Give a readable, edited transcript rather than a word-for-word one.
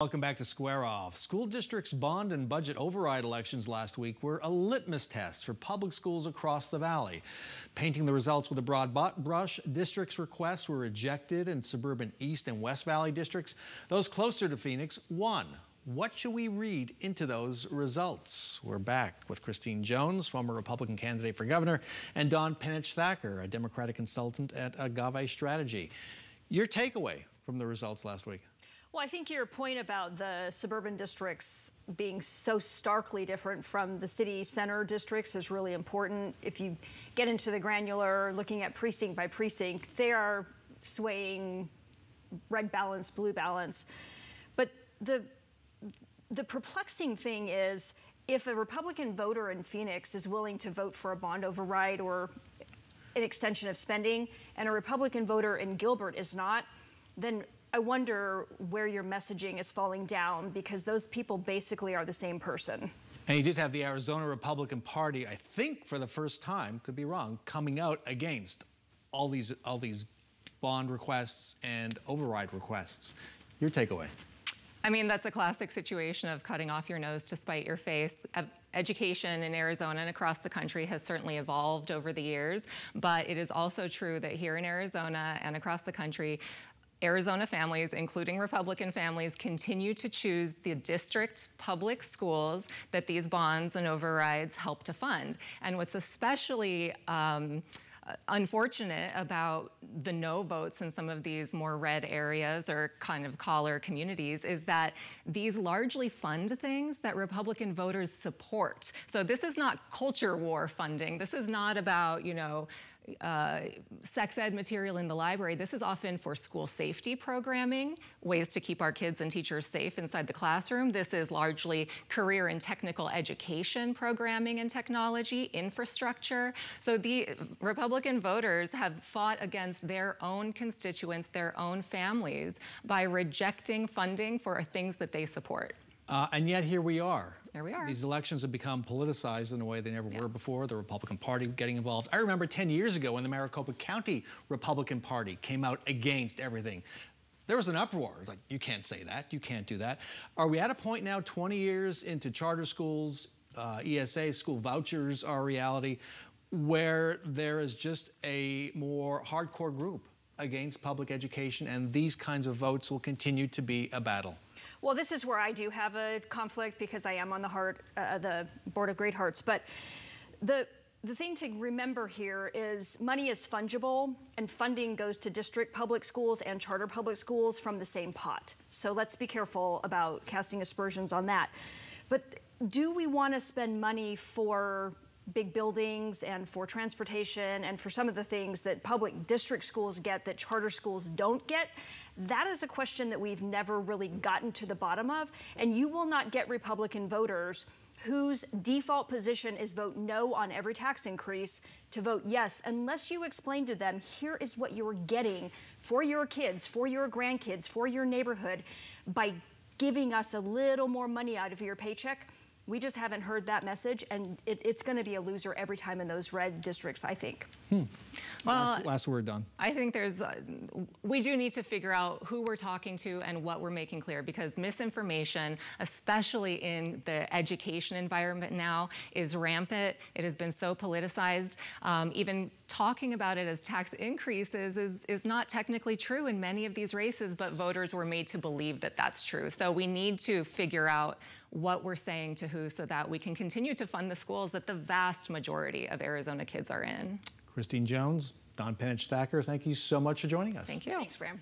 Welcome back to Square Off. School districts' bond and budget override elections last week were a litmus test for public schools across the valley. Painting the results with a broad brush, districts' requests were rejected in suburban East and West Valley districts. Those closer to Phoenix won. What should we read into those results? We're back with Christine Jones, former Republican candidate for governor, and Dawn Penich-Thacker, a Democratic consultant at Agave Strategy. Your takeaway from the results last week? Well, I think your point about the suburban districts being so starkly different from the city center districts is really important. If you get into the granular, looking at precinct by precinct, they are swaying red balance, blue balance. But the perplexing thing is, if a Republican voter in Phoenix is willing to vote for a bond override or an extension of spending, and a Republican voter in Gilbert is not, then I wonder where your messaging is falling down, because those people basically are the same person. And you did have the Arizona Republican Party, I think for the first time, could be wrong, coming out against all these bond requests and override requests. Your takeaway? I mean, that's a classic situation of cutting off your nose to spite your face. Education in Arizona and across the country has certainly evolved over the years, but it is also true that here in Arizona and across the country, Arizona families, including Republican families, continue to choose the district public schools that these bonds and overrides help to fund. And what's especially unfortunate about the no votes in some of these more red areas or kind of collar communities is that these largely fund things that Republican voters support. So this is not culture war funding. This is not about, you know, sex ed material in the library. This is often for school safety programming, ways to keep our kids and teachers safe inside the classroom. This is largely career and technical education programming and technology, infrastructure. So the Republican voters have fought against their own constituents, their own families, by rejecting funding for things that they support. And yet here we are. Here we are. These elections have become politicized in a way they never were before, the Republican Party getting involved. I remember 10 years ago when the Maricopa County Republican Party came out against everything. There was an uproar. It's like, you can't say that, you can't do that. Are we at a point now, 20 years into charter schools, ESA, school vouchers are a reality, where there is just a more hardcore group against public education, and these kinds of votes will continue to be a battle? Well, this is where I do have a conflict, because I am on the Board of Great Hearts. But the thing to remember here is money is fungible, and funding goes to district public schools and charter public schools from the same pot. So let's be careful about casting aspersions on that. But do we want to spend money for big buildings and for transportation and for some of the things that public district schools get that charter schools don't get? That is a question that we've never really gotten to the bottom of, and you will not get Republican voters whose default position is vote no on every tax increase to vote yes, unless you explain to them, here is what you're getting for your kids, for your grandkids, for your neighborhood by giving us a little more money out of your paycheck. We just haven't heard that message, and it's going to be a loser every time in those red districts, I think. Well, last word, Dawn. I think we do need to figure out who we're talking to and what we're making clear, because misinformation, especially in the education environment now, is rampant. It has been so politicized. Even talking about it as tax increases is not technically true in many of these races, but voters were made to believe that that's true. So we need to figure out what we're saying to who so that we can continue to fund the schools that the vast majority of Arizona kids are in. Christine Jones, Dawn Penich-Thacker, thank you so much for joining us. Thank you. Thanks, Bram.